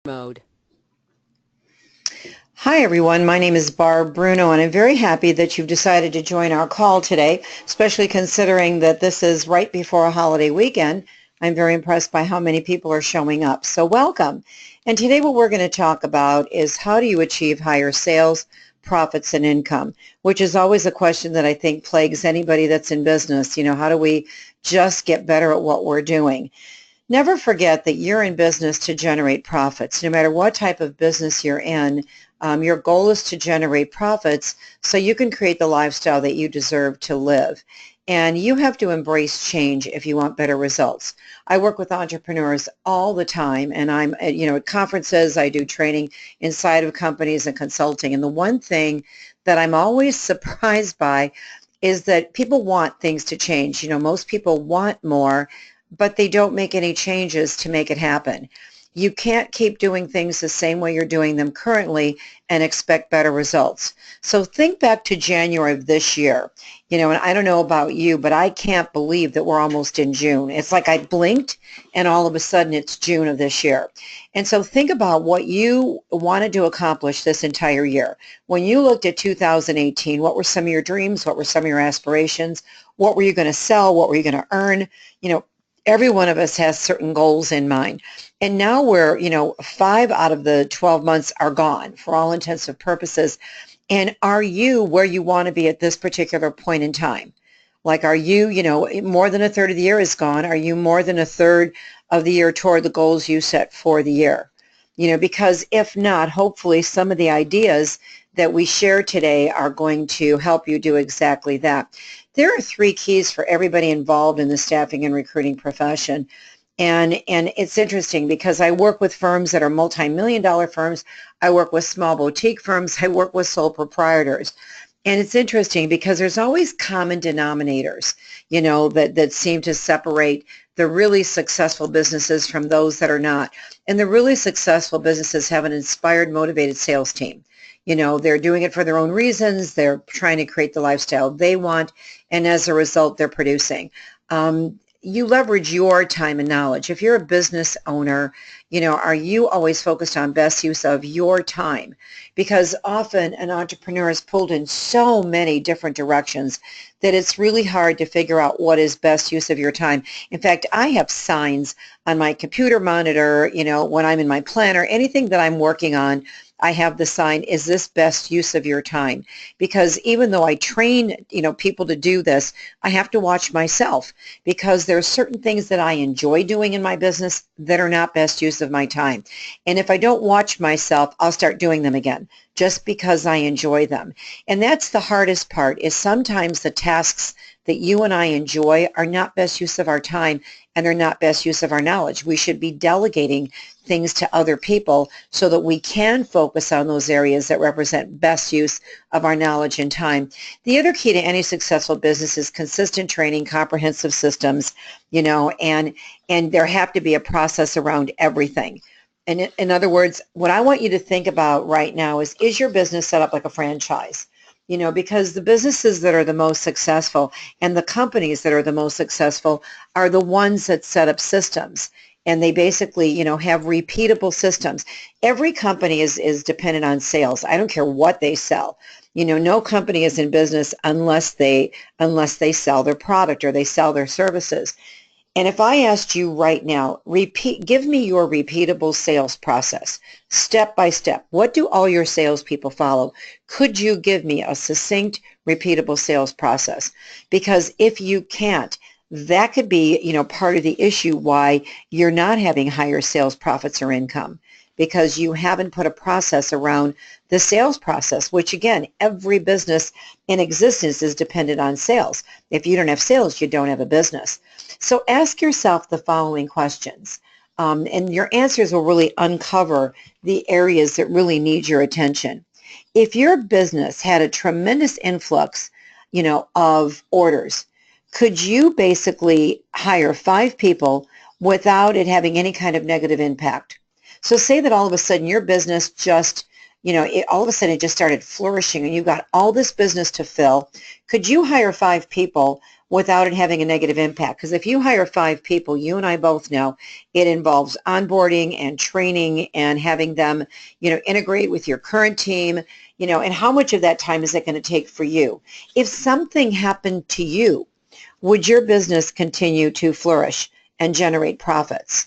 mode. Hi everyone, my name is Barb Bruno and I'm very happy that you've decided to join our call today, especially considering that this is right before a holiday weekend. I'm very impressed by how many people are showing up, so welcome. And today what we're going to talk about is how do you achieve higher sales, profits, and income, which is always a question that I think plagues anybody that's in business. How do we just get better at what we're doing? Never forget that you're in business to generate profits. No matter what type of business you're in, your goal is to generate profits so you can create the lifestyle that you deserve to live. And you have to embrace change if you want better results. I work with entrepreneurs all the time, and I'm at conferences. I do training inside of companies and consulting. And the one thing that I'm always surprised by is that people want things to change. Most people want more, but they don't make any changes to make it happen. You can't keep doing things the same way you're doing them currently and expect better results. So think back to January of this year. And I don't know about you, but I can't believe that we're almost in June. It's like I blinked and all of a sudden it's June of this year. And so think about what you wanted to accomplish this entire year. When you looked at 2018, what were some of your dreams? What were some of your aspirations? What were you going to sell? What were you going to earn? Every one of us has certain goals in mind. And now we're, 5 out of the 12 months are gone for all intents and purposes. And are you where you want to be at this particular point in time? Like, are you, more than a third of the year is gone? Are you more than a third of the year toward the goals you set for the year? Because if not, hopefully some of the ideas that we share today are going to help you do exactly that. There are 3 keys for everybody involved in the staffing and recruiting profession. And it's interesting because I work with firms that are multi-million-dollar firms. I work with small boutique firms. I work with sole proprietors. And it's interesting because there's always common denominators, that seem to separate the really successful businesses from those that are not. And the really successful businesses have an inspired, motivated sales team. They're doing it for their own reasons. They're trying to create the lifestyle they want. And as a result, they're producing. You leverage your time and knowledge. If you're a business owner, are you always focused on best use of your time? Because often an entrepreneur is pulled in so many different directions that it's really hard to figure out what is best use of your time. In fact, I have signs on my computer monitor, when I'm in my planner, anything that I'm working on, I have the sign, is this best use of your time? Because even though I train, people to do this, I have to watch myself because there are certain things that I enjoy doing in my business that are not best use of my time. And if I don't watch myself, I'll start doing them again just because I enjoy them. And that's the hardest part, is sometimes the tasks that you and I enjoy are not best use of our time and they're not best use of our knowledge. We should be delegating things to other people so that we can focus on those areas that represent best use of our knowledge and time. The other key to any successful business is consistent training, comprehensive systems, and there have to be a process around everything. And in other words, what I want you to think about right now is your business set up like a franchise? Because the businesses that are the most successful and the companies that are the most successful are the ones that set up systems. And they basically, have repeatable systems. Every company is dependent on sales. I don't care what they sell. No company is in business unless they sell their product or they sell their services. And if I asked you right now, give me your repeatable sales process, step by step. What do all your salespeople follow? Could you give me a succinct, repeatable sales process? Because if you can't, that could be, part of the issue why you're not having higher sales profits or income, because you haven't put a process around the sales process, which again, every business in existence is dependent on sales. If you don't have sales, you don't have a business. So ask yourself the following questions, and your answers will really uncover the areas that really need your attention. If your business had a tremendous influx, of orders, could you basically hire 5 people without it having any kind of negative impact? So say that all of a sudden your business just, all of a sudden it just started flourishing and you got all this business to fill. Could you hire 5 people without it having a negative impact. Because if you hire 5 people, you and I both know it involves onboarding and training and having them, integrate with your current team, and how much of that time is it going to take for you? If something happened to you, would your business continue to flourish and generate profits?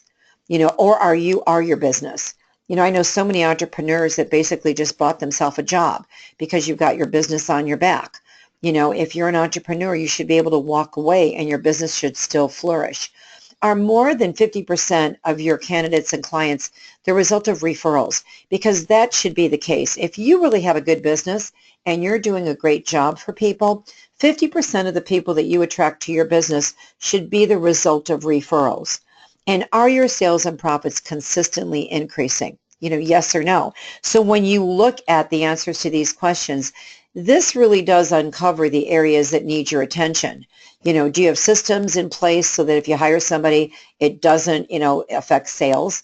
Or are your business? I know so many entrepreneurs that basically just bought themselves a job because you've got your business on your back. If you're an entrepreneur, you should be able to walk away and your business should still flourish. Are more than 50% of your candidates and clients the result of referrals? Because that should be the case. If you really have a good business and you're doing a great job for people, 50% of the people that you attract to your business should be the result of referrals. And are your sales and profits consistently increasing? Yes or no? So when you look at the answers to these questions, this really does uncover the areas that need your attention. Do you have systems in place so that if you hire somebody, it doesn't, affect sales?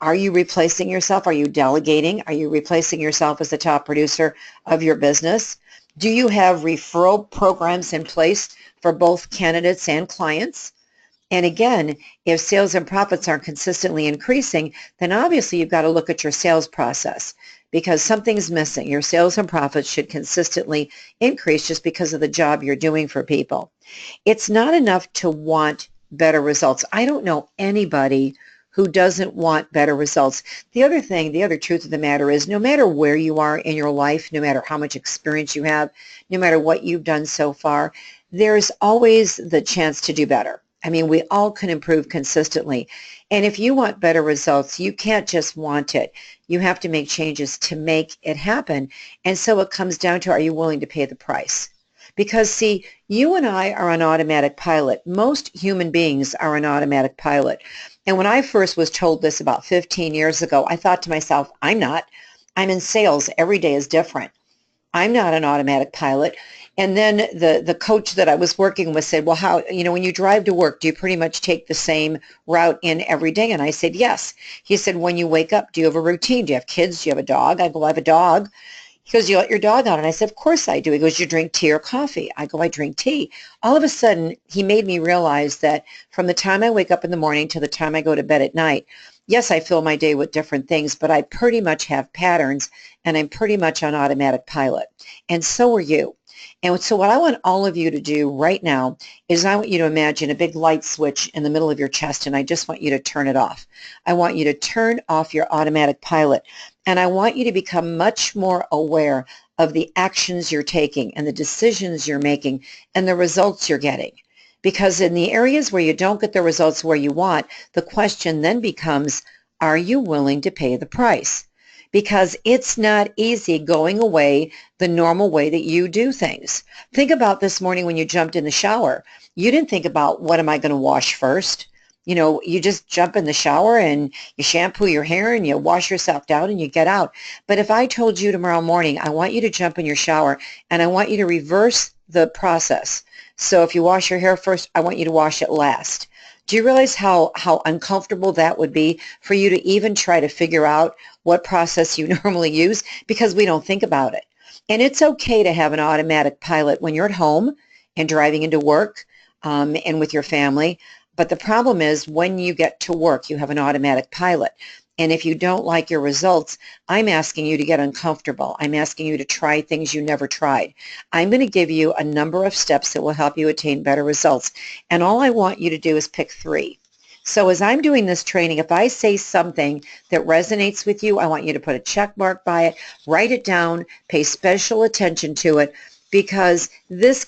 Are you replacing yourself? Are you delegating? Are you replacing yourself as the top producer of your business? Do you have referral programs in place for both candidates and clients? And again, if sales and profits aren't consistently increasing, then obviously you've got to look at your sales process because something's missing. Your sales and profits should consistently increase just because of the job you're doing for people. It's not enough to want better results. I don't know anybody who doesn't want better results. The other truth of the matter is no matter where you are in your life, no matter how much experience you have, no matter what you've done so far, there's always the chance to do better. I mean, we all can improve consistently. And if you want better results, you can't just want it. You have to make changes to make it happen. And so it comes down to, are you willing to pay the price? Because, see, you and I are on automatic pilot. Most human beings are on automatic pilot. And when I first was told this about 15 years ago, I thought to myself, I'm not. I'm in sales. Every day is different. I'm not an automatic pilot. And then the coach that I was working with said, well, how, when you drive to work, do you pretty much take the same route in every day? And I said, yes. He said, when you wake up, do you have a routine? Do you have kids? Do you have a dog? I go, I have a dog. He goes, you let your dog out? And I said, of course I do. He goes, you drink tea or coffee? I go, I drink tea. All of a sudden, he made me realize that from the time I wake up in the morning to the time I go to bed at night, yes, I fill my day with different things, but I pretty much have patterns and I'm pretty much on automatic pilot. And so are you. And so what I want all of you to do right now is I want you to imagine a big light switch in the middle of your chest, and I just want you to turn it off. I want you to turn off your automatic pilot, and I want you to become much more aware of the actions you're taking and the decisions you're making and the results you're getting. Because in the areas where you don't get the results where you want, the question then becomes, are you willing to pay the price? Because it's not easy going away the normal way that you do things. Think about this morning when you jumped in the shower. You didn't think about, what am I going to wash first? You just jump in the shower and you shampoo your hair and you wash yourself down and you get out. But if I told you tomorrow morning, I want you to jump in your shower and I want you to reverse the process. So if you wash your hair first, I want you to wash it last. Do you realize how uncomfortable that would be for you to even try to figure out what process you normally use? Because we don't think about it. And it's okay to have an automatic pilot when you're at home and driving into work and with your family. But the problem is when you get to work, you have an automatic pilot. And if you don't like your results, I'm asking you to get uncomfortable. I'm asking you to try things you never tried. I'm going to give you a number of steps that will help you attain better results. And all I want you to do is pick 3. So as I'm doing this training, if I say something that resonates with you, I want you to put a check mark by it, write it down, pay special attention to it, because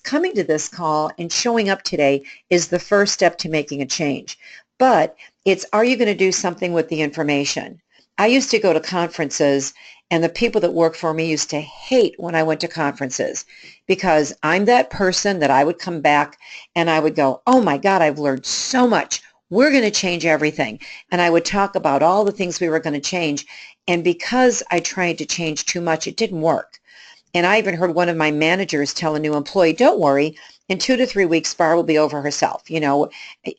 coming to this call and showing up today is the first step to making a change. But it's, are you going to do something with the information? I used to go to conferences, and the people that work for me used to hate when I went to conferences because I'm that person that I would come back and I would go, oh my God, I've learned so much. We're going to change everything. And I would talk about all the things we were going to change. And because I tried to change too much, it didn't work. And I even heard one of my managers tell a new employee, don't worry, In 2 to 3 weeks, Barb will be over herself. You know,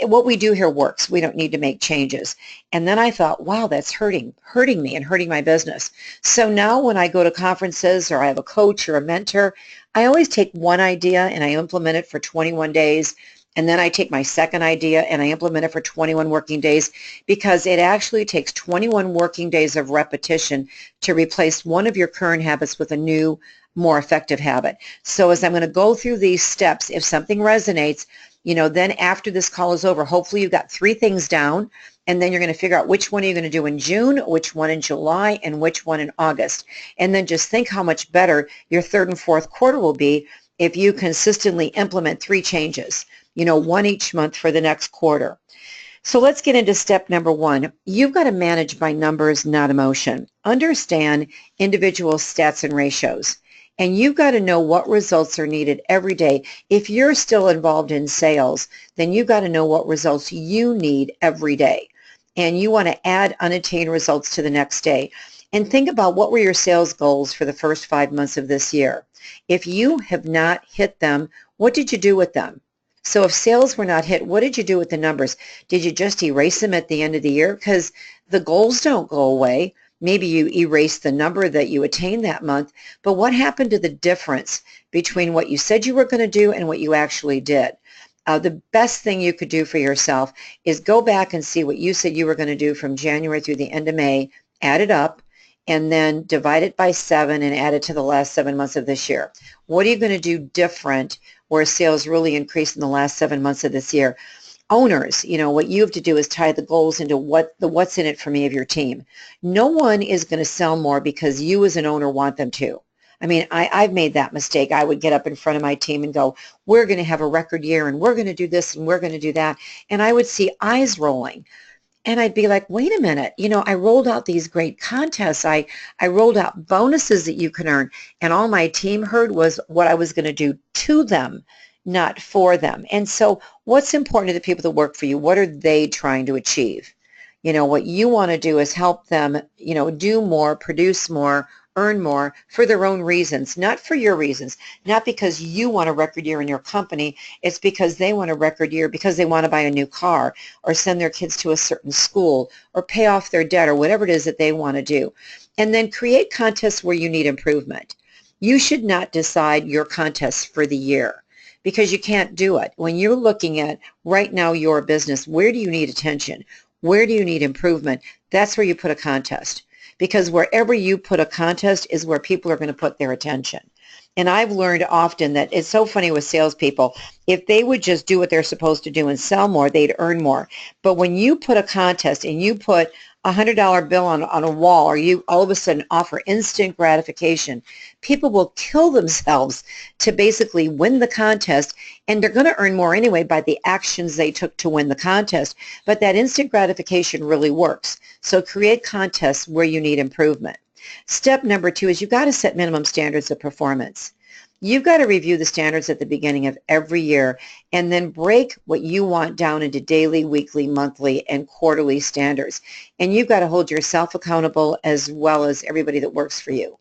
what we do here works. We don't need to make changes. And then I thought, wow, that's hurting me and hurting my business. So now when I go to conferences or I have a coach or a mentor, I always take one idea and I implement it for 21 days. And then I take my second idea and I implement it for 21 working days, because it actually takes 21 working days of repetition to replace one of your current habits with a new, more effective habit. So as I'm going to go through these steps, if something resonates, you know, then after this call is over, hopefully you've got 3 things down, and then you're going to figure out which one are you going to do in June, which one in July, and which one in August. And then just think how much better your 3rd and 4th quarter will be if you consistently implement 3 changes, you know, 1 each month for the next quarter. So let's get into step number 1. You've got to manage by numbers, not emotion. Understand individual stats and ratios. And you've got to know what results are needed every day. If you're still involved in sales, then you've got to know what results you need every day. And you want to add unattained results to the next day. And think about, what were your sales goals for the first 5 months of this year? If you have not hit them, what did you do with them? So if sales were not hit, what did you do with the numbers? Did you just erase them at the end of the year? Because the goals don't go away. Maybe you erase the number that you attained that month, but what happened to the difference between what you said you were going to do and what you actually did? The best thing you could do for yourself is go back and see what you said you were going to do from January through the end of May, add it up, and then divide it by 7 and add it to the last 7 months of this year. What are you going to do different where sales really increased in the last 7 months of this year? Owners, you know, what you have to do is tie the goals into what's in it for me of your team. No one is going to sell more because you as an owner want them to. I mean, I've made that mistake. I would get up in front of my team and go, we're going to have a record year and we're going to do this and we're going to do that. And I would see eyes rolling. And I'd be like, wait a minute, you know, I rolled out these great contests. I rolled out bonuses that you can earn. And all my team heard was what I was going to do to them, not for them. And so what's important to the people that work for you? What are they trying to achieve? You know, what you want to do is help them, you know, do more, produce more, earn more for their own reasons, not for your reasons, not because you want a record year in your company. It's because they want a record year because they want to buy a new car or send their kids to a certain school or pay off their debt or whatever it is that they want to do. And then create contests where you need improvement. You should not decide your contests for the year, because you can't do it. When you're looking at right now your business, where do you need attention? Where do you need improvement? That's where you put a contest. Because wherever you put a contest is where people are going to put their attention. And I've learned often that it's so funny with salespeople. If they would just do what they're supposed to do and sell more, they'd earn more. But when you put a contest and you put a $100 bill on a wall, or you all of a sudden offer instant gratification, people will kill themselves to basically win the contest, and they're going to earn more anyway by the actions they took to win the contest. But that instant gratification really works. So create contests where you need improvement. Step number 2 is you've got to set minimum standards of performance. You've got to review the standards at the beginning of every year and then break what you want down into daily, weekly, monthly, and quarterly standards. And you've got to hold yourself accountable as well as everybody that works for you.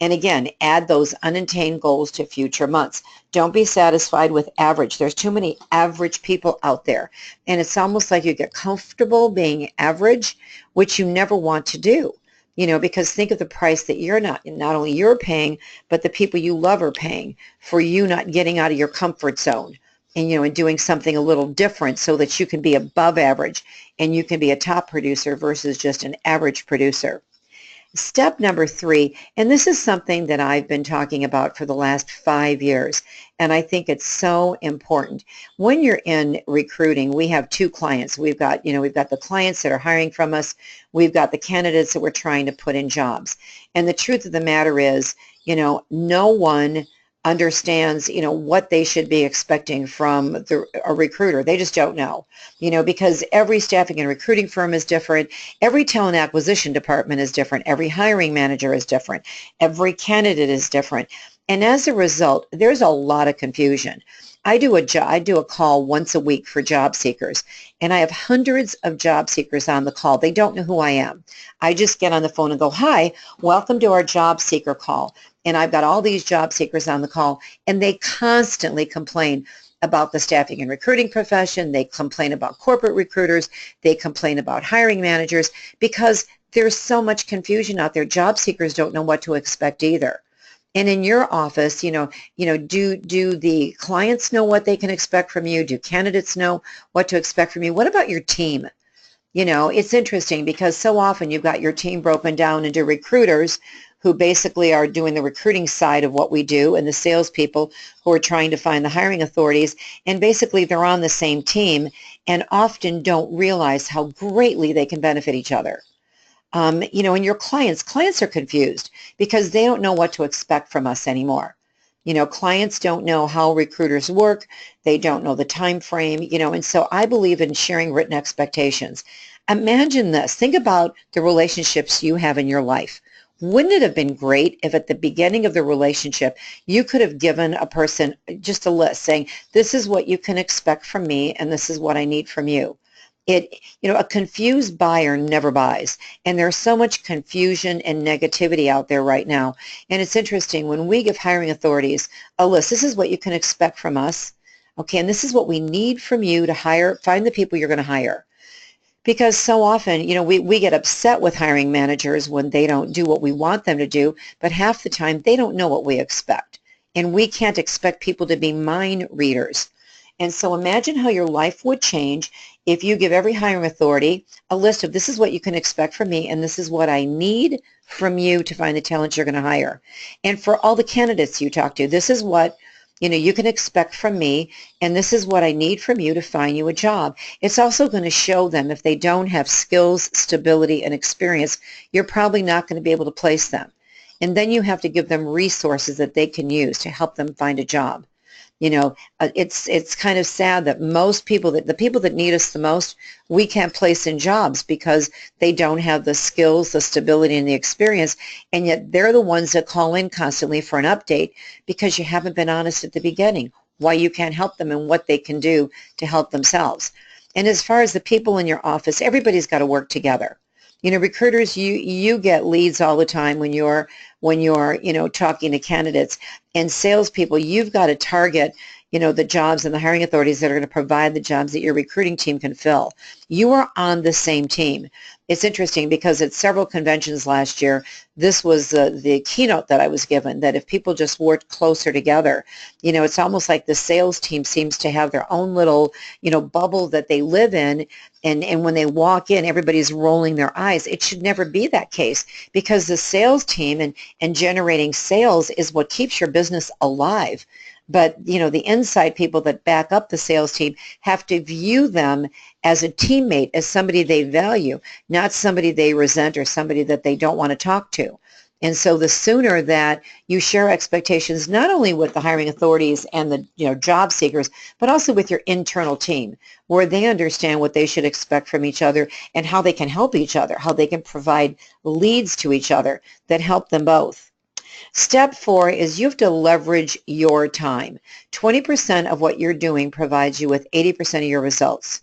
And again, add those unattained goals to future months. Don't be satisfied with average. There's too many average people out there. And it's almost like you get comfortable being average, which you never want to do. You know, because think of the price that not only you're paying, but the people you love are paying for you not getting out of your comfort zone and, you know, and doing something a little different so that you can be above average and you can be a top producer versus just an average producer. Step number 3, and this is something that I've been talking about for the last 5 years, and I think it's so important. When you're in recruiting, we have 2 clients. We've got the clients that are hiring from us. We've got the candidates that we're trying to put in jobs. And the truth of the matter is, you know, no one understands, you know, what they should be expecting from a recruiter. They just don't know, you know, because every staffing and recruiting firm is different. Every talent acquisition department is different. Every hiring manager is different. Every candidate is different. And as a result, there's a lot of confusion. I do a call once a week for job seekers, and I have hundreds of job seekers on the call. They don't know who I am. I just get on the phone and go, hi, welcome to our job seeker call. And I've got all these job seekers on the call, and they constantly complain, about the staffing and recruiting profession. They complain about corporate recruiters. They complain about hiring managers because there's so much confusion out there. Job seekers don't know what to expect either. And in your office, do the clients know what they can expect from you? Do candidates know what to expect from you? What about your team? It's interesting because so often you've got your team broken down into recruiters who basically are doing the recruiting side of what we do, and the salespeople who are trying to find the hiring authorities, and basically they're on the same team and often don't realize how greatly they can benefit each other. And your clients are confused because they don't know what to expect from us anymore. Clients don't know how recruiters work. They don't know the time frame, and so I believe in sharing written expectations. Imagine this. Think about the relationships you have in your life. Wouldn't it have been great if at the beginning of the relationship you could have given a person just a list saying, this is what you can expect from me and this is what I need from you? A confused buyer never buys, and there's so much confusion and negativity out there right now. And it's interesting, when we give hiring authorities a list, this is what you can expect from us, okay, and this is what we need from you to find the people you're going to hire. Because so often, we get upset with hiring managers when they don't do what we want them to do, but half the time they don't know what we expect. And we can't expect people to be mind readers. And so imagine how your life would change if you give every hiring authority a list of, this is what you can expect from me and this is what I need from you to find the talent you're going to hire. And for all the candidates you talk to, this is what you can expect from me, and this is what I need from you to find you a job. It's also going to show them if they don't have skills, stability, and experience, you're probably not going to be able to place them. And then you have to give them resources that they can use to help them find a job. It's kind of sad that most people, the people that need us the most, we can't place in jobs because they don't have the skills, the stability, and the experience, and yet they're the ones that call in constantly for an update because you haven't been honest at the beginning why you can't help them and what they can do to help themselves. And as far as the people in your office, everybody's got to work together. Recruiters, you get leads all the time when you're talking to candidates, and salespeople, you've got to target the jobs and the hiring authorities that are going to provide the jobs that your recruiting team can fill. You are on the same team. It's interesting because at several conventions last year, this was the keynote that I was given, that if people just worked closer together, it's almost like the sales team seems to have their own little, bubble that they live in, and when they walk in, everybody's rolling their eyes. It should never be that case because the sales team and generating sales is what keeps your business alive. But, the inside people that back up the sales team have to view them as a teammate, as somebody they value, not somebody they resent or somebody that they don't want to talk to. And so the sooner that you share expectations, not only with the hiring authorities and the job seekers, but also with your internal team, where they understand what they should expect from each other and how they can help each other, how they can provide leads to each other that help them both. Step 4 is you have to leverage your time. 20% of what you're doing provides you with 80% of your results.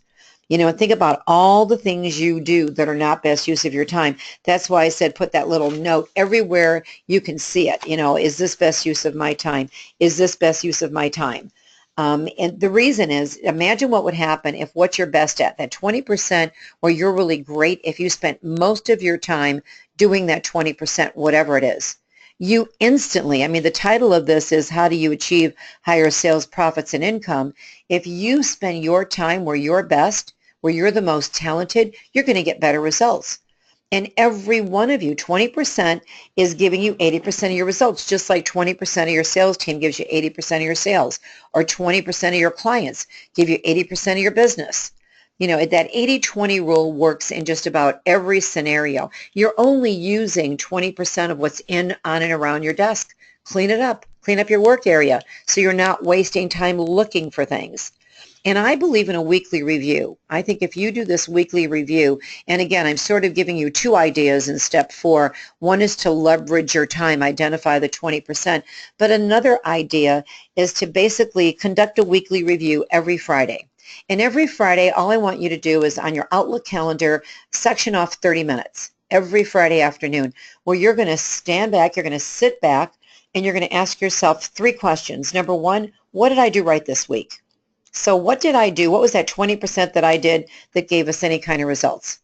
And think about all the things you do that are not best use of your time. That's why I said put that little note everywhere you can see it. Is this best use of my time? Is this best use of my time? And the reason is, imagine what would happen if what you're best at, that 20% where you're really great, if you spent most of your time doing that 20%, whatever it is. You instantly, the title of this is How Do You Achieve Higher Sales, Profits, and Income? If you spend your time where you're best, where you're the most talented, you're going to get better results. And every one of you, 20% is giving you 80% of your results, just like 20% of your sales team gives you 80% of your sales, or 20% of your clients give you 80% of your business. That 80-20 rule works in just about every scenario. You're only using 20% of what's on and around your desk. Clean it up. Clean up your work area so you're not wasting time looking for things. And I believe in a weekly review. I think if you do this weekly review, and again, I'm sort of giving you 2 ideas in step 4. One is to leverage your time, identify the 20%. But another idea is to basically conduct a weekly review every Friday. And every Friday, all I want you to do is on your Outlook calendar, section off 30 minutes every Friday afternoon, where you're going to stand back, you're going to sit back, and you're going to ask yourself 3 questions. Number 1, what did I do right this week? So what did I do? What was that 20% that I did that gave us any kind of results?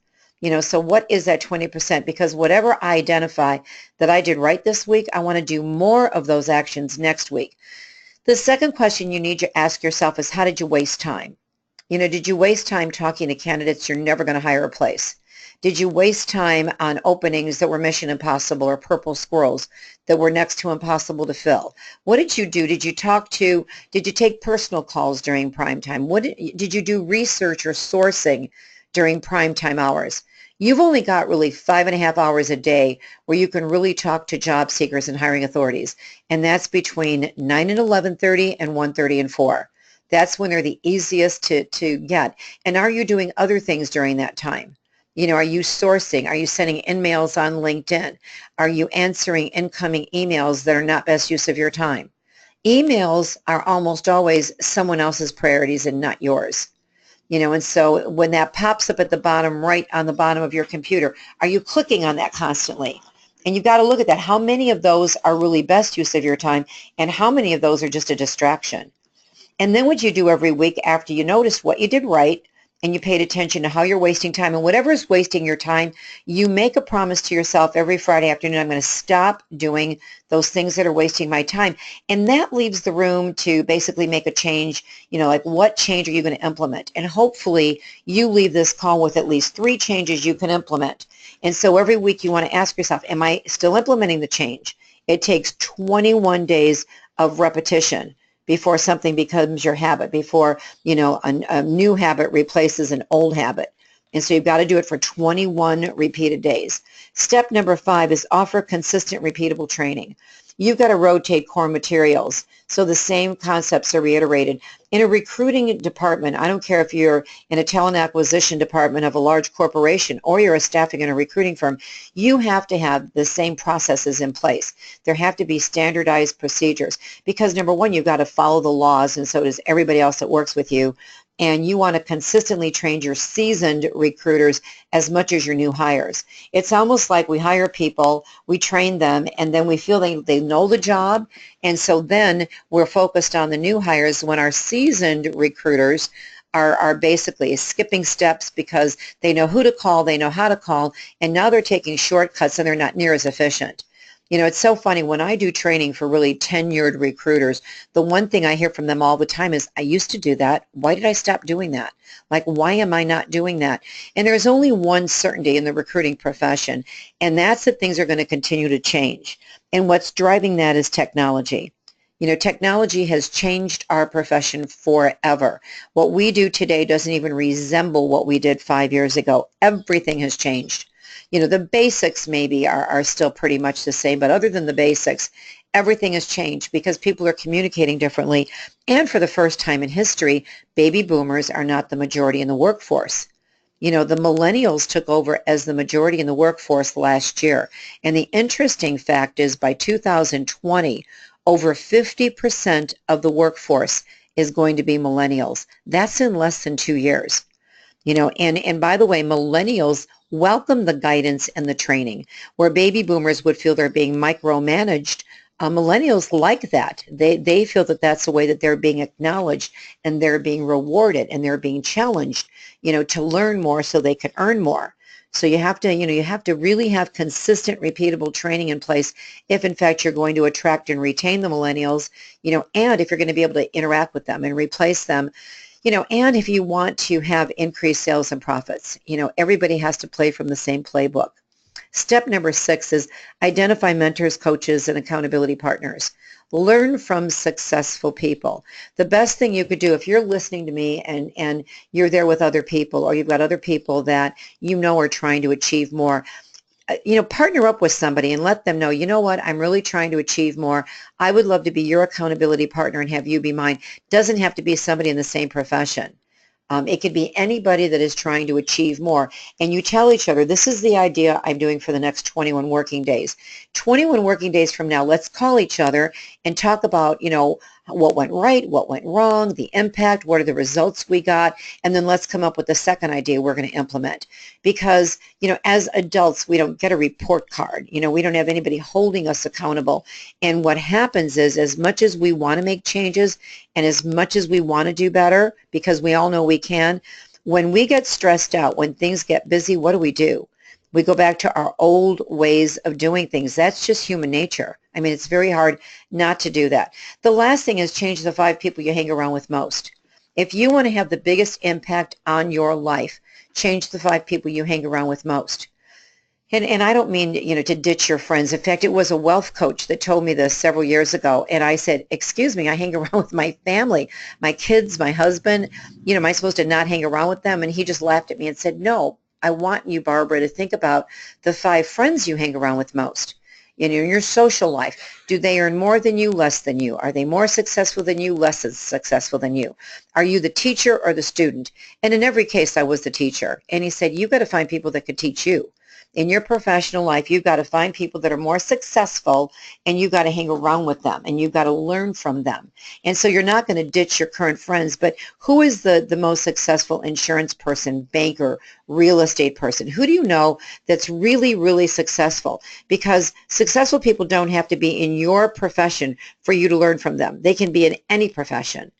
So what is that 20%? Because whatever I identify that I did right this week, I want to do more of those actions next week. The second question you need to ask yourself is, how did you waste time? Did you waste time talking to candidates you're never going to hire or place? Did you waste time on openings that were Mission Impossible or Purple Squirrels that were next to impossible to fill? What did you do? Did you take personal calls during prime time? Did you do research or sourcing during prime time hours? You've only got really 5.5 hours a day where you can really talk to job seekers and hiring authorities, and that's between 9 and 11:30 and 1:30 and 4. That's when they're the easiest to get. And are you doing other things during that time? Are you sourcing? Are you sending in-mails on LinkedIn? Are you answering incoming emails that are not best use of your time? Emails are almost always someone else's priorities and not yours. And so when that pops up at the bottom, right on the bottom of your computer, are you clicking on that constantly? And you've got to look at that. How many of those are really best use of your time, and how many of those are just a distraction? And then what you do every week after you notice what you did right and you paid attention to how you're wasting time, and whatever is wasting your time, you make a promise to yourself every Friday afternoon, I'm going to stop doing those things that are wasting my time. And that leaves the room to basically make a change, like what change are you going to implement? And hopefully you leave this call with at least 3 changes you can implement. And so every week you want to ask yourself, am I still implementing the change? It takes 21 days of repetition before something becomes your habit, before, a new habit replaces an old habit. And so you've got to do it for 21 repeated days. Step number 5 is offer consistent, repeatable training. You've got to rotate core materials so the same concepts are reiterated. In a recruiting department, I don't care if you're in a talent acquisition department of a large corporation or you're a staffing in a recruiting firm, you have to have the same processes in place. There have to be standardized procedures because, number one, you've got to follow the laws, and so does everybody else that works with you. And you want to consistently train your seasoned recruiters as much as your new hires. It's almost like we hire people, we train them, and then we feel they know the job, and so then we're focused on the new hires when our seasoned recruiters are basically skipping steps because they know who to call, they know how to call, and now they're taking shortcuts and they're not near as efficient. It's so funny, when I do training for really tenured recruiters, the one thing I hear from them all the time is, I used to do that. Why did I stop doing that? Like, why am I not doing that? And there's only one certainty in the recruiting profession, and that's that things are going to continue to change. And what's driving that is technology. Technology has changed our profession forever. What we do today doesn't even resemble what we did 5 years ago. Everything has changed. The basics maybe are still pretty much the same, but other than the basics, everything has changed because people are communicating differently. And for the first time in history, baby boomers are not the majority in the workforce. The millennials took over as the majority in the workforce last year. And the interesting fact is, by 2020, over 50% of the workforce is going to be millennials. That's in less than 2 years. And by the way, millennials welcome the guidance and the training. Where baby boomers would feel they're being micromanaged, millennials like that. They feel that that's the way that they're being acknowledged and they're being rewarded and they're being challenged, to learn more so they can earn more. So you have to really have consistent, repeatable training in place if, in fact, you're going to attract and retain the millennials, and if you're going to be able to interact with them and replace them. And if you want to have increased sales and profits, everybody has to play from the same playbook. Step number 6 is identify mentors, coaches, and accountability partners. Learn from successful people. The best thing you could do, if you're listening to me and you're there with other people, or you've got other people that are trying to achieve more, partner up with somebody and let them know, you know what, I'm really trying to achieve more. I would love to be your accountability partner and have you be mine. Doesn't have to be somebody in the same profession. It could be anybody that is trying to achieve more. And you tell each other, this is the idea I'm doing for the next 21 working days. 21 working days from now, let's call each other and talk about, what went right, what went wrong, the impact, what are the results we got, and then let's come up with the second idea we're going to implement. Because, as adults, we don't get a report card. We don't have anybody holding us accountable. And what happens is, as much as we want to make changes and as much as we want to do better, because we all know we can, when we get stressed out, when things get busy, what do? We go back to our old ways of doing things. That's just human nature. I mean, it's very hard not to do that. The last thing is change the 5 people you hang around with most. If you want to have the biggest impact on your life, change the 5 people you hang around with most. And I don't mean, to ditch your friends. In fact, it was a wealth coach that told me this several years ago. And I said, excuse me, I hang around with my family, my kids, my husband. Am I supposed to not hang around with them? And he just laughed at me and said, no, I want you, Barbara, to think about the 5 friends you hang around with most. In your social life, do they earn more than you, less than you? Are they more successful than you, less successful than you? Are you the teacher or the student? And in every case, I was the teacher. And he said, you've got to find people that could teach you. In your professional life, you've got to find people that are more successful, and you've got to hang around with them, and you've got to learn from them. And so you're not going to ditch your current friends, but who is the most successful insurance person, banker, real estate person? Who do you know that's really, really successful? Because successful people don't have to be in your profession for you to learn from them. They can be in any profession.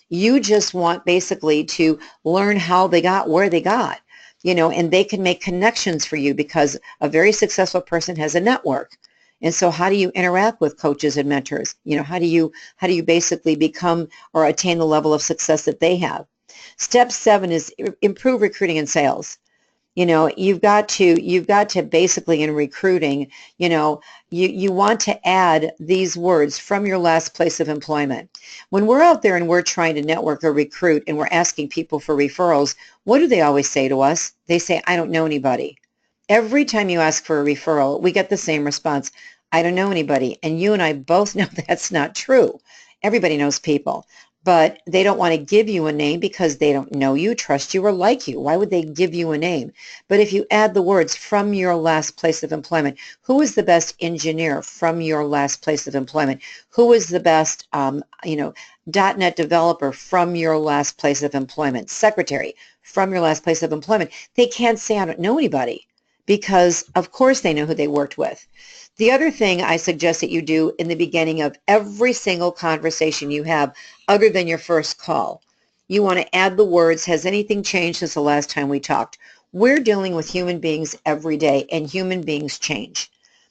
You just want basically to learn how they got where they got. And they can make connections for you because a very successful person has a network. And so how do you interact with coaches and mentors? How do you basically become or attain the level of success that they have? Step 7 is improve recruiting and sales. You've got to basically in recruiting, you want to add these words from your last place of employment. When we're out there and we're trying to network or recruit and we're asking people for referrals, what do they always say to us? They say, I don't know anybody. Every time you ask for a referral, we get the same response. I don't know anybody. And you and I both know that's not true. Everybody knows people. But they don't want to give you a name because they don't know you, trust you, or like you. Why would they give you a name? But if you add the words from your last place of employment, who is the best engineer from your last place of employment? Who is the best, .NET developer from your last place of employment? Secretary from your last place of employment? They can't say, I don't know anybody, because of course they know who they worked with. The other thing I suggest that you do in the beginning of every single conversation you have, other than your first call, you want to add the words, has anything changed since the last time we talked? We're dealing with human beings every day, and human beings change.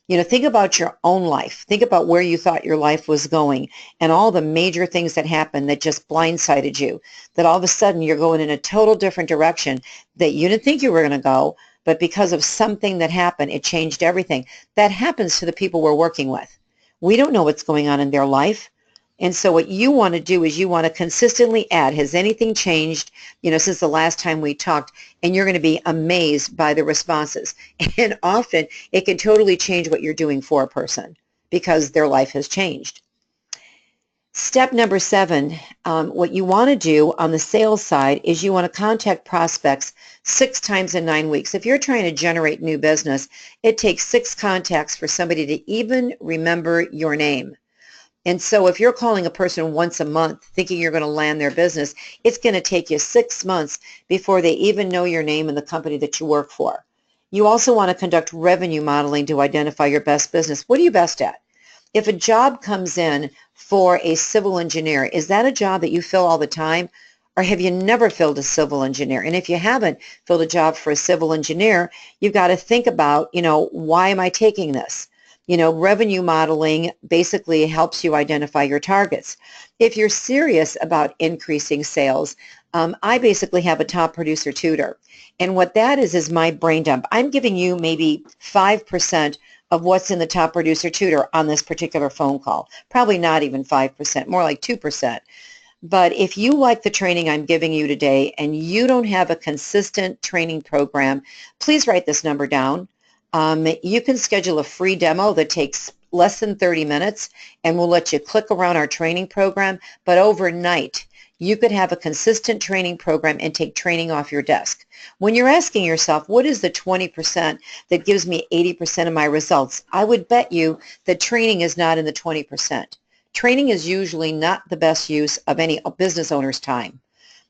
Think about your own life. Think about where you thought your life was going and all the major things that happened that just blindsided you, that all of a sudden you're going in a total different direction that you didn't think you were going to go. But because of something that happened, it changed everything. That happens to the people we're working with. We don't know what's going on in their life. And so what you want to do is you want to consistently add, has anything changed, since the last time we talked? And you're going to be amazed by the responses. And often it can totally change what you're doing for a person because their life has changed. Step number 7, what you want to do on the sales side is you want to contact prospects 6 times in 9 weeks. If you're trying to generate new business, it takes 6 contacts for somebody to even remember your name. And so if you're calling a person once a month thinking you're going to land their business, it's going to take you 6 months before they even know your name and the company that you work for. You also want to conduct revenue modeling to identify your best business. What are you best at? If a job comes in for a civil engineer, is that a job that you fill all the time? Or have you never filled a civil engineer? And if you haven't filled a job for a civil engineer, you've got to think about, why am I taking this? Revenue modeling basically helps you identify your targets. If you're serious about increasing sales, I basically have a top producer tutor. And what that is my brain dump. I'm giving you maybe 5% of what's in the top producer tutor on this particular phone call. Probably not even 5%, more like 2%. But if you like the training I'm giving you today and you don't have a consistent training program, please write this number down. You can schedule a free demo that takes less than 30 minutes and we'll let you click around our training program. But overnight, you could have a consistent training program and take training off your desk. When you're asking yourself, what is the 20% that gives me 80% of my results? I would bet you that training is not in the 20%. training is usually not the best use of any business owner's time.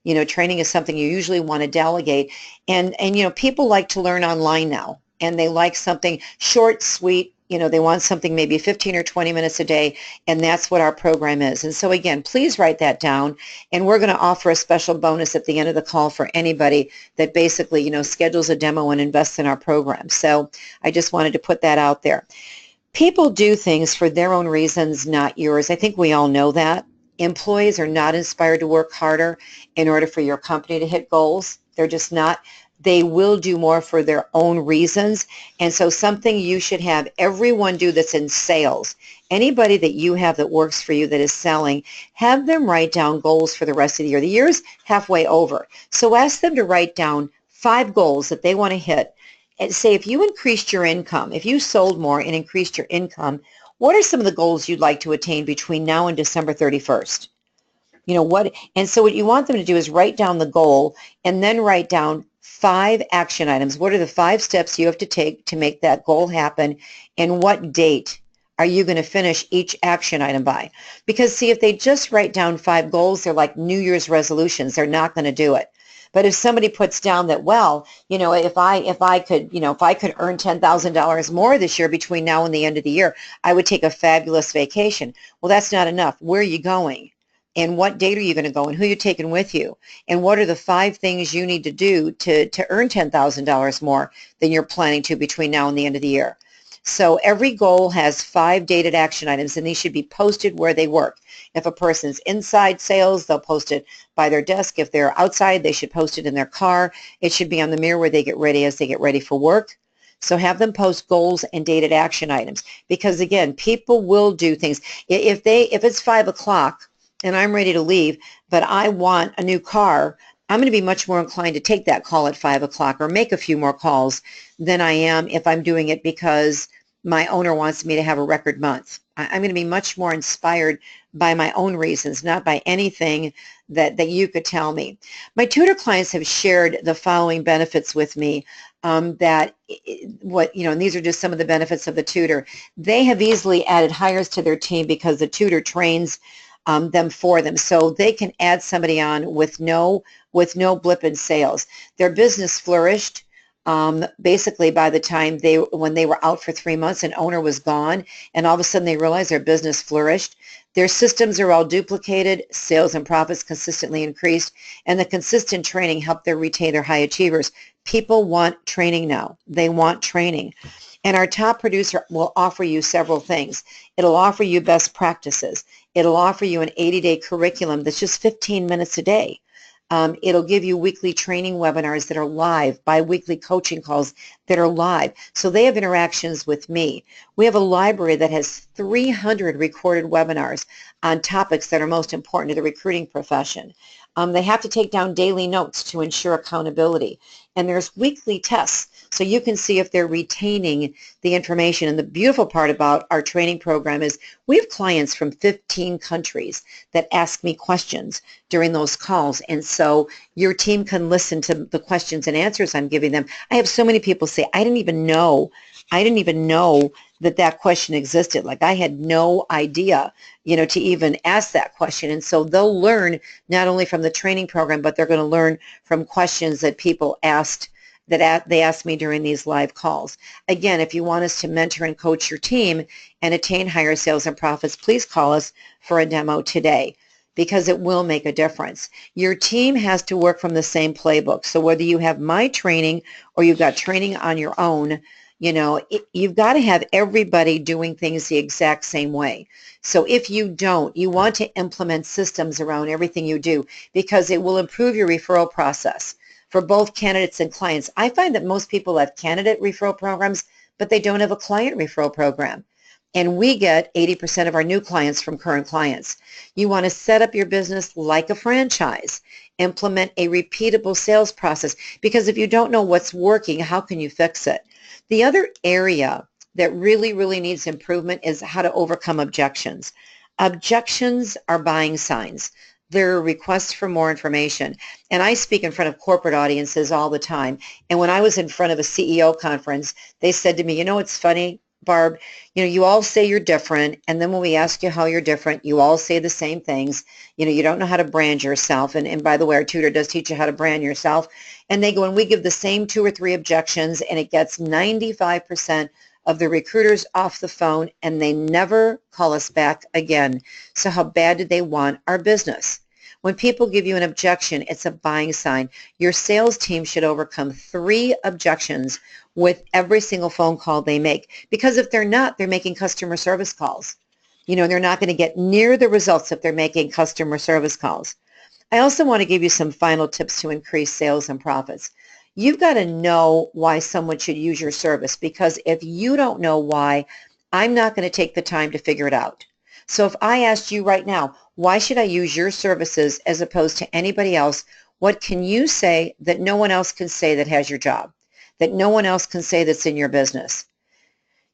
You know, training is something you usually want to delegate. And you know, people like to learn online now, and they like something short, sweet. You know, they want something maybe 15 or 20 minutes a day, and that's what our program is. And so again, please write that down, and we're going to offer a special bonus at the end of the call for anybody that basically, you know, schedules a demo and invests in our program. So I just wanted to put that out there. People do things for their own reasons, not yours. I think we all know that. Employees are not inspired to work harder in order for your company to hit goals. They're just not. They will do more for their own reasons. And so something you should have everyone do that's in sales, anybody that you have that works for you that is selling, have them write down goals for the rest of the year. The year's halfway over. So ask them to write down 5 goals that they want to hit. And say, if you increased your income, if you sold more and increased your income, what are some of the goals you'd like to attain between now and December 31st? You know what? And so what you want them to do is write down the goal and then write down 5 action items. What are the 5 steps you have to take to make that goal happen, and what date are you going to finish each action item by? Because see, if they just write down 5 goals, they're like New Year's resolutions. They're not going to do it. But if somebody puts down that, well, you know, if I could earn $10,000 more this year between now and the end of the year, I would take a fabulous vacation. Well, that's not enough. Where are you going? And what date are you going to go? And who are you taking with you? And what are the 5 things you need to do to earn $10,000 more than you're planning to between now and the end of the year? So every goal has 5 dated action items, and these should be posted where they work. If a person's inside sales, they'll post it by their desk. If they're outside, they should post it in their car. It should be on the mirror where they get ready as they get ready for work. So have them post goals and dated action items, because again, people will do things. If it's 5 o'clock and I'm ready to leave, but I want a new car, I'm going to be much more inclined to take that call at 5 o'clock or make a few more calls than I am if I'm doing it because my owner wants me to have a record month. I'm going to be much more inspired by my own reasons, not by anything that you could tell me. My tutor clients have shared the following benefits with me and these are just some of the benefits of the tutor. They have easily added hires to their team because the tutor trains them for them, so they can add somebody on with no blip in sales. Their business flourished basically by the time when they were out for 3 months, an owner was gone, and all of a sudden they realized their business flourished. Their systems are all duplicated, sales and profits consistently increased, and the consistent training helped them retain their high achievers. People want training now. They want training. And our top producer will offer you several things. It'll offer you best practices. It'll offer you an 80-day curriculum that's just 15 minutes a day. It'll give you weekly training webinars that are live, bi-weekly coaching calls that are live. So they have interactions with me. We have a library that has 300 recorded webinars on topics that are most important to the recruiting profession. They have to take down daily notes to ensure accountability. And there's weekly tests, so you can see if they're retaining the information. And the beautiful part about our training program is we have clients from 15 countries that ask me questions during those calls. And so your team can listen to the questions and answers I'm giving them. I have so many people say, I didn't even know that question existed. Like, I had no idea, to even ask that question. And so they'll learn not only from the training program, but they're going to learn from questions that people asked, they asked me during these live calls. Again, if you want us to mentor and coach your team and attain higher sales and profits, please call us for a demo today, because it will make a difference. Your team has to work from the same playbook. So whether you have my training or you've got training on your own, you've got to have everybody doing things the exact same way. So if you don't, you want to implement systems around everything you do, because it will improve your referral process for both candidates and clients. I find that most people have candidate referral programs, but they don't have a client referral program. And we get 80% of our new clients from current clients. You want to set up your business like a franchise. Implement a repeatable sales process, because if you don't know what's working, how can you fix it? The other area that really, really needs improvement is how to overcome objections. Objections are buying signs. They're requests for more information. And I speak in front of corporate audiences all the time. And when I was in front of a CEO conference, they said to me, it's funny, Barb, you all say you're different, and then when we ask you how you're different, you all say the same things. You don't know how to brand yourself, and by the way, our tutor does teach you how to brand yourself, and they go and we give the same 2 or 3 objections, and it gets 95% of the recruiters off the phone, and they never call us back again. So how bad do they want our business? When people give you an objection, it's a buying sign. Your sales team should overcome 3 objections with every single phone call they make. Because if they're not, they're making customer service calls. They're not going to get near the results if they're making customer service calls. I also want to give you some final tips to increase sales and profits. You've got to know why someone should use your service, because if you don't know why, I'm not going to take the time to figure it out. So if I asked you right now, why should I use your services as opposed to anybody else? What can you say that no one else can say that has your job, that no one else can say that's in your business?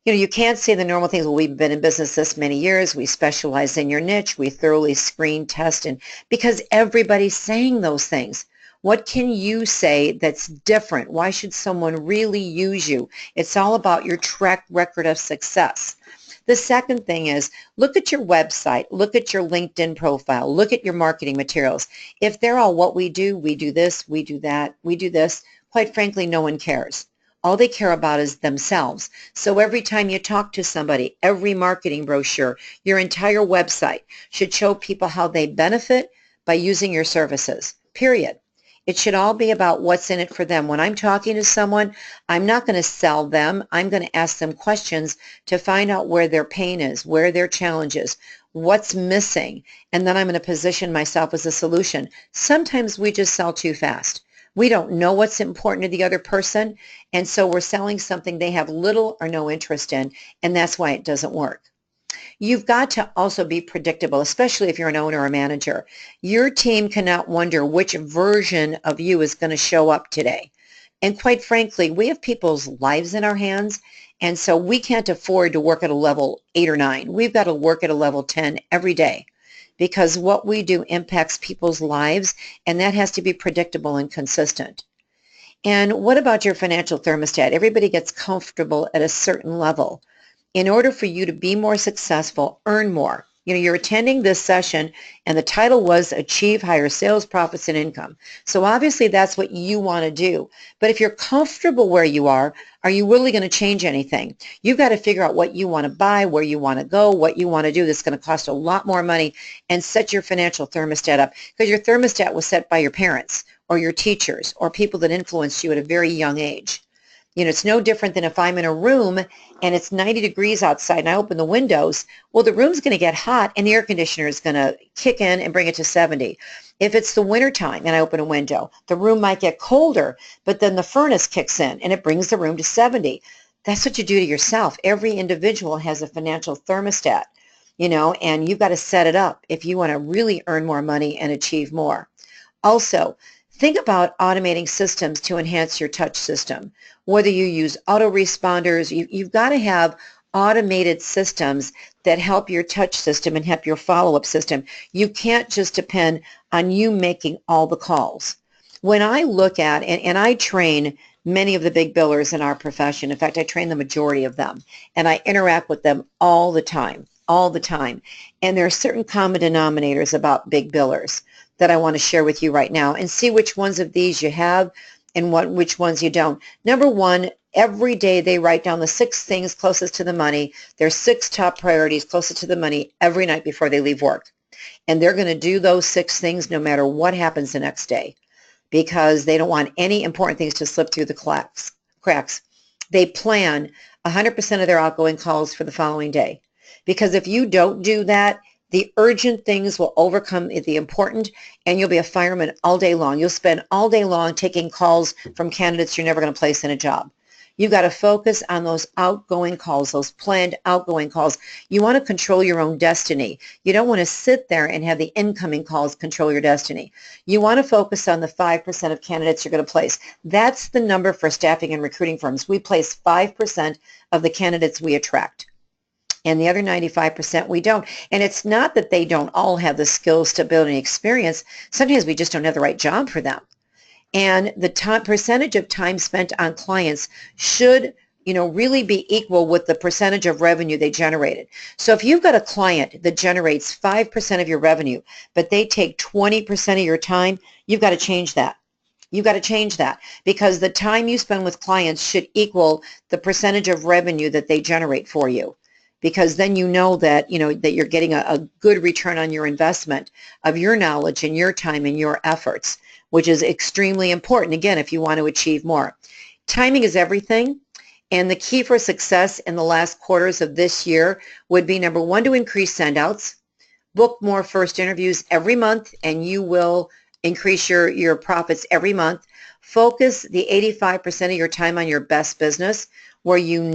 You can't say the normal things. Well, we've been in business this many years. We specialize in your niche. We thoroughly screen, test, and because everybody's saying those things. What can you say that's different? Why should someone really use you? It's all about your track record of success. The second thing is look at your website, look at your LinkedIn profile, look at your marketing materials. If they're all what we do this, we do that, we do this, quite frankly, no one cares. All they care about is themselves. So every time you talk to somebody, every marketing brochure, your entire website should show people how they benefit by using your services, period. It should all be about what's in it for them. When I'm talking to someone, I'm not going to sell them. I'm going to ask them questions to find out where their pain is, where their challenge is, what's missing, and then I'm going to position myself as a solution. Sometimes we just sell too fast. We don't know what's important to the other person, and so we're selling something they have little or no interest in, and that's why it doesn't work. You've got to also be predictable, especially if you're an owner or manager. Your team cannot wonder which version of you is going to show up today. And quite frankly, we have people's lives in our hands, and so we can't afford to work at a level 8 or 9. We've got to work at a level 10 every day because what we do impacts people's lives, and that has to be predictable and consistent. And what about your financial thermostat? Everybody gets comfortable at a certain level. In order for you to be more successful, earn more. You're attending this session and the title was Achieve Higher Sales, Profits, and Income. So obviously that's what you want to do. But if you're comfortable where you are you really going to change anything? You've got to figure out what you want to buy, where you want to go, what you want to do that's going to cost a lot more money, and set your financial thermostat up, because your thermostat was set by your parents or your teachers or people that influenced you at a very young age. It's no different than if I'm in a room and it's 90 degrees outside and I open the windows. Well, the room's going to get hot and the air conditioner is going to kick in and bring it to 70. If it's the wintertime and I open a window, the room might get colder, but then the furnace kicks in and it brings the room to 70. That's what you do to yourself. Every individual has a financial thermostat, and you've got to set it up if you want to really earn more money and achieve more. Also, think about automating systems to enhance your touch system. Whether you use autoresponders, you've got to have automated systems that help your touch system and help your follow-up system. You can't just depend on you making all the calls. When I look at, and I train many of the big billers in our profession. In fact, I train the majority of them, and I interact with them all the time. And there are certain common denominators about big billers that I want to share with you right now and see which ones of these you have and which ones you don't. Number one, every day they write down the 6 things closest to the money, their 6 top priorities closest to the money every night before they leave work. And they're going to do those 6 things no matter what happens the next day, because they don't want any important things to slip through the cracks. They plan 100% of their outgoing calls for the following day, because if you don't do that, the urgent things will overcome the important, and you'll be a fireman all day long. You'll spend all day long taking calls from candidates you're never going to place in a job. You've got to focus on those outgoing calls, those planned outgoing calls. You want to control your own destiny. You don't want to sit there and have the incoming calls control your destiny. You want to focus on the 5% of candidates you're going to place. That's the number for staffing and recruiting firms. We place 5% of the candidates we attract, and the other 95% we don't. And it's not that they don't all have the skills, stability, and experience. Sometimes we just don't have the right job for them. And the percentage of time spent on clients should, really be equal with the percentage of revenue they generated. So if you've got a client that generates 5% of your revenue, but they take 20% of your time, you've got to change that. You've got to change that, because the time you spend with clients should equal the percentage of revenue that they generate for you, because then you know that you're getting a good return on your investment of your knowledge and your time and your efforts, which is extremely important, again, if you want to achieve more. Timing is everything, and the key for success in the last quarters of this year would be, number one, to increase send-outs, book more first interviews every month, and you will increase your profits every month. Focus the 85% of your time on your best business, where you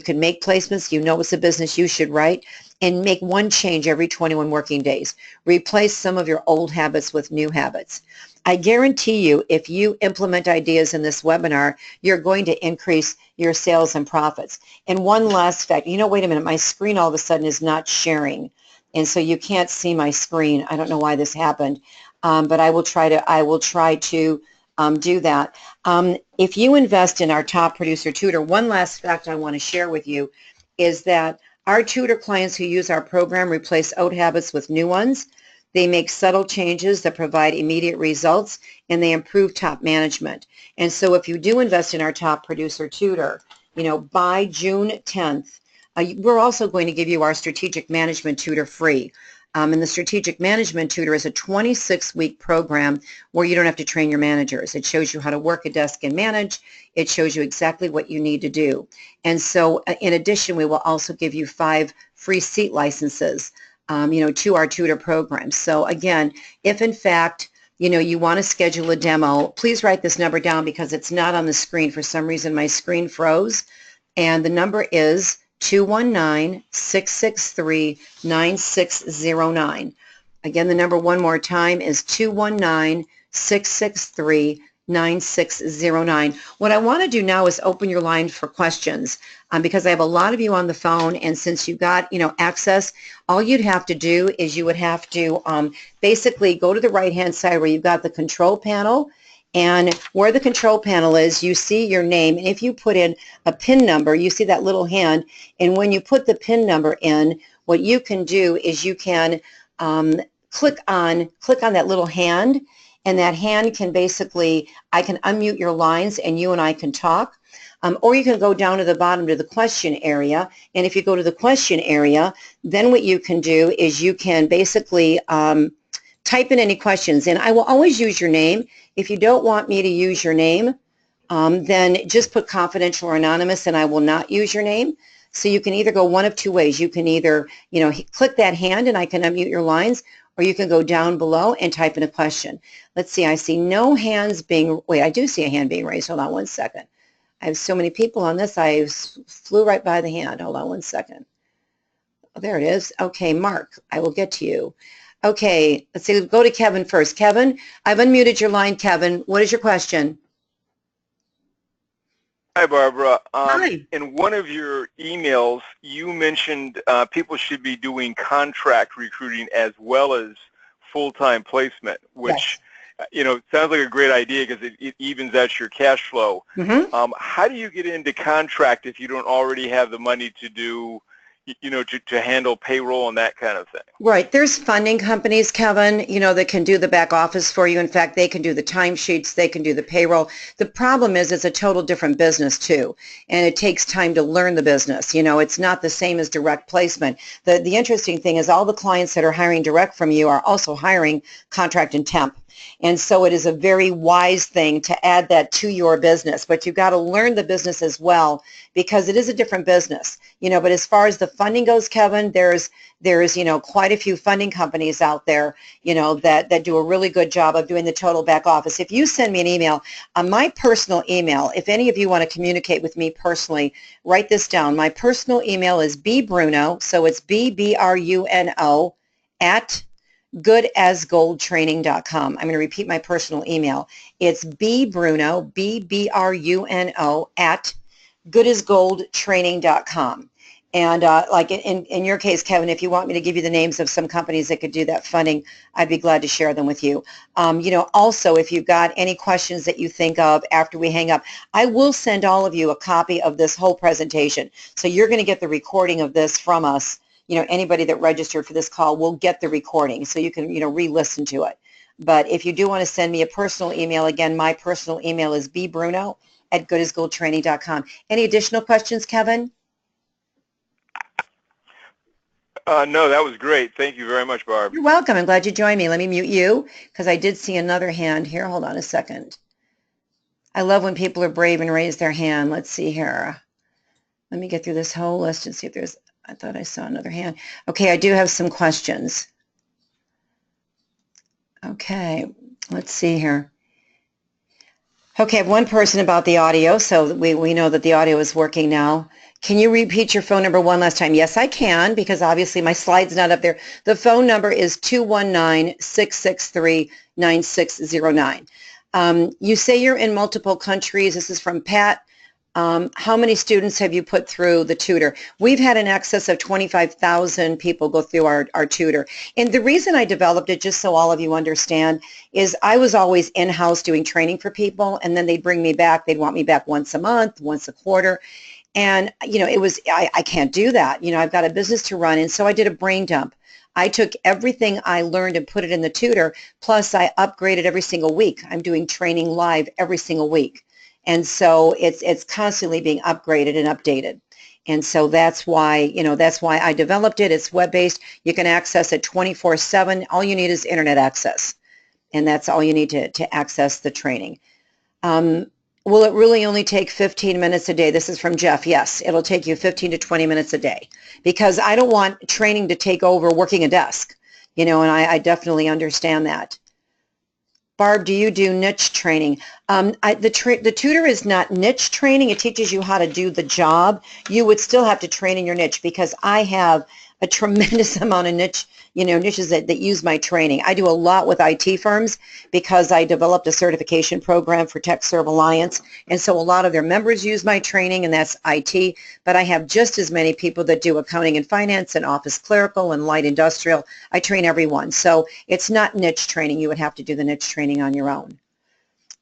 can make placements, it's a business you should write, and make one change every 21 working days. Replace some of your old habits with new habits. I guarantee you, if you implement ideas in this webinar, you're going to increase your sales and profits. And one last fact, wait a minute, my screen all of a sudden is not sharing, and so you can't see my screen. I don't know why this happened, but I will try to do that. If you invest in our top producer tutor, one last fact I want to share with you is that our tutor clients who use our program replace old habits with new ones. They make subtle changes that provide immediate results, and they improve top management. And so if you do invest in our top producer tutor, by June 10th, we're also going to give you our strategic management tutor free. And the Strategic Management Tutor is a 26-week program where you don't have to train your managers. It shows you how to work a desk and manage. It shows you exactly what you need to do. And so in addition, we will also give you 5 free seat licenses, to our tutor program. So again, if in fact, you want to schedule a demo, please write this number down, because it's not on the screen. For some reason, my screen froze. And the number is 219-663-9609. Again, the number one more time is 219-663-9609. What I want to do now is open your line for questions, because I have a lot of you on the phone, and since you got access, all you'd have to do is you would have to basically go to the right-hand side where you've got the control panel. And where the control panel is, you see your name, and if you put in a PIN number, you see that little hand, and when you put the PIN number in, what you can do is you can click on that little hand, and that hand can basically, I can unmute your lines and you and I can talk. Or you can go down to the bottom to the question area, and if you go to the question area, then what you can do is you can basically type in any questions, and I will always use your name. If you don't want me to use your name, then just put confidential or anonymous, and I will not use your name. So you can either go one of two ways. You can either, click that hand and I can unmute your lines, or you can go down below and type in a question. Let's see, I see no hands being, wait, I do see a hand being raised. Hold on one second. I have so many people on this, I flew right by the hand. Hold on one second. Oh, there it is. Okay, Mark, I will get to you. Okay, let's see, go to Kevin first. Kevin, I've unmuted your line, Kevin. What is your question? Hi, Barbara. Hi. In one of your emails, you mentioned people should be doing contract recruiting as well as full-time placement, which, yes, sounds like a great idea because it evens out your cash flow. Mm-hmm. How do you get into contract if you don't already have the money to do, to handle payroll and that kind of thing? Right. There's funding companies, Kevin, that can do the back office for you. In fact, they can do the timesheets, they can do the payroll. The problem is it's a total different business too, and it takes time to learn the business. It's not the same as direct placement. The interesting thing is all the clients that are hiring direct from you are also hiring contract and temp. And so it is a very wise thing to add that to your business, but you've got to learn the business as well, because it is a different business, but as far as the funding goes, Kevin, there's quite a few funding companies out there, that do a really good job of doing the total back office. If you send me an email, on my personal email, if any of you want to communicate with me personally, write this down. My personal email is bbruno, so it's BBRUNO at goodasgoldtraining.com. I'm going to repeat my personal email. It's BBruno, BBRUNO at goodasgoldtraining.com. And like in your case, Kevin, if you want me to give you the names of some companies that could do that funding, I'd be glad to share them with you. You know, also, if you've got any questions that you think of after we hang up, I will send all of you a copy of this whole presentation. So you're going to get the recording of this from us. You know, anybody that registered for this call will get the recording, so you can, you know, re-listen to it. But if you do want to send me a personal email, again, my personal email is bbruno@goodasgoldtraining.com. Any additional questions, Kevin? No, that was great. Thank you very much, Barb. You're welcome. I'm glad you joined me. Let me mute you because I did see another hand here. Hold on a second. I love when people are brave and raise their hand. Let's see here. Let me get through this whole list and see if there's, I thought I saw another hand. Okay, I do have some questions. Okay, let's see here. Okay, I have one person about the audio, so we know that the audio is working now. Can you repeat your phone number one last time? Yes, I can, because obviously my slide's not up there. The phone number is 219-663-9609. You say you're in multiple countries. This is from Pat. How many students have you put through the tutor? We've had in excess of 25,000 people go through our tutor. And the reason I developed it, just so all of you understand, is I was always in-house doing training for people, and then they'd bring me back. They'd want me back once a month, once a quarter. And, you know, it was, I can't do that. You know, I've got a business to run. And so I did a brain dump. I took everything I learned and put it in the tutor, plus I upgraded every single week. I'm doing training live every single week. And so it's constantly being upgraded and updated. And so that's why, you know, that's why I developed it. It's web-based. You can access it 24/7. All you need is internet access. And that's all you need to access the training. Will it really only take 15 minutes a day? This is from Jeff. Yes, it'll take you 15 to 20 minutes a day, because I don't want training to take over working a desk, you know, and I definitely understand that. Barb, do you do niche training? The tutor is not niche training. It teaches you how to do the job. You would still have to train in your niche, because I have a tremendous amount of niches that use my training. I do a lot with IT firms because I developed a certification program for TechServe Alliance, and so a lot of their members use my training, and that's IT, but I have just as many people that do accounting and finance and office clerical and light industrial. I train everyone, so it's not niche training. You would have to do the niche training on your own.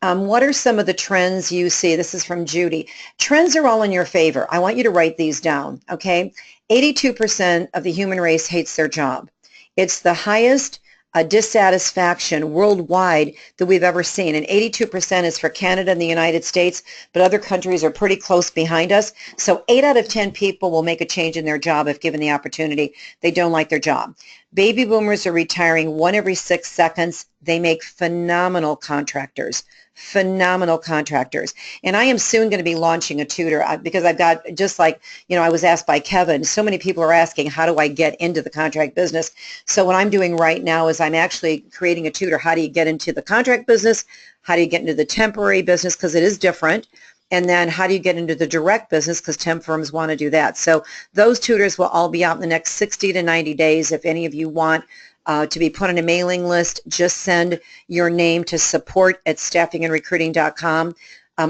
What are some of the trends you see? This is from Judy. Trends are all in your favor. I want you to write these down, okay? 82% of the human race hates their job. It's the highest dissatisfaction worldwide that we've ever seen, and 82% is for Canada and the United States, but other countries are pretty close behind us. So 8 out of 10 people will make a change in their job if given the opportunity. They don't like their job. Baby boomers are retiring 1 every 6 seconds. They make phenomenal contractors. Phenomenal contractors. And I am soon going to be launching a tutor because I've got, just like, you know, I was asked by Kevin, so many people are asking, how do I get into the contract business? So what I'm doing right now is I'm actually creating a tutor. How do you get into the contract business? How do you get into the temporary business? Because it is different. And then how do you get into the direct business? Because temp firms want to do that. So those tutors will all be out in the next 60 to 90 days. If any of you want to be put on a mailing list, just send your name to support@staffingandrecruiting.com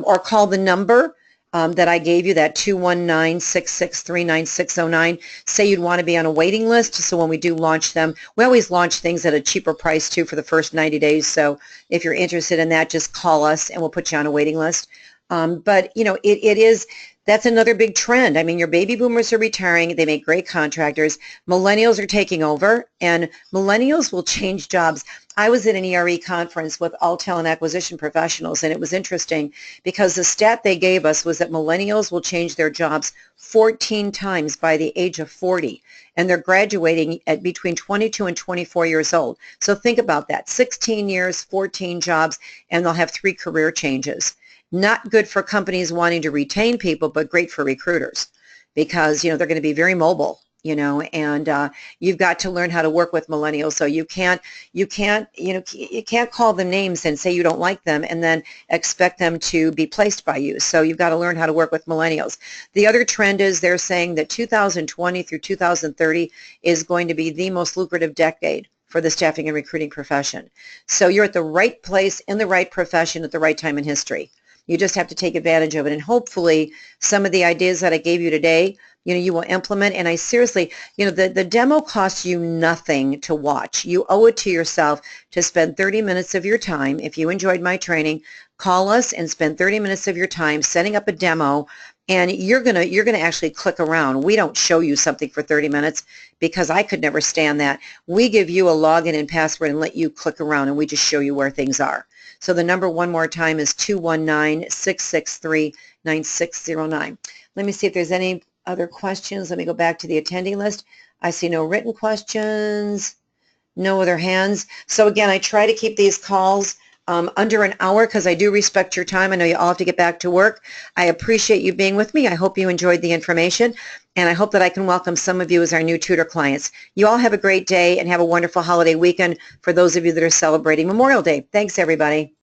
or call the number that I gave you, that 219-663-9609. Say you'd want to be on a waiting list, so when we do launch them, we always launch things at a cheaper price too for the first 90 days. So if you're interested in that, just call us and we'll put you on a waiting list. But, you know, that's another big trend. I mean, your baby boomers are retiring. They make great contractors. Millennials are taking over, and millennials will change jobs. I was at an ERE conference with all talent acquisition professionals, and it was interesting because the stat they gave us was that millennials will change their jobs 14 times by the age of 40, and they're graduating at between 22 and 24 years old. So think about that. 16 years, 14 jobs, and they'll have 3 career changes. Not good for companies wanting to retain people, but great for recruiters because, you know, they're going to be very mobile, you know, and you've got to learn how to work with millennials. So you can't call them names and say you don't like them and then expect them to be placed by you. So you've got to learn how to work with millennials. The other trend is they're saying that 2020 through 2030 is going to be the most lucrative decade for the staffing and recruiting profession. So you're at the right place in the right profession at the right time in history. You just have to take advantage of it. And hopefully some of the ideas that I gave you today, you will implement. And I seriously, the demo costs you nothing to watch. You owe it to yourself to spend 30 minutes of your time. If you enjoyed my training, call us and spend 30 minutes of your time setting up a demo, and you're gonna actually click around. We don't show you something for 30 minutes because I could never stand that. We give you a login and password and let you click around, and we just show you where things are. So the number one more time is 219-663-9609. Let me see if there's any other questions. Let me go back to the attendee list. I see no written questions, no other hands. So again, I try to keep these calls under an hour because I do respect your time. I know you all have to get back to work. I appreciate you being with me. I hope you enjoyed the information, and I hope that I can welcome some of you as our new tutor clients. You all have a great day and have a wonderful holiday weekend for those of you that are celebrating Memorial Day. Thanks, everybody.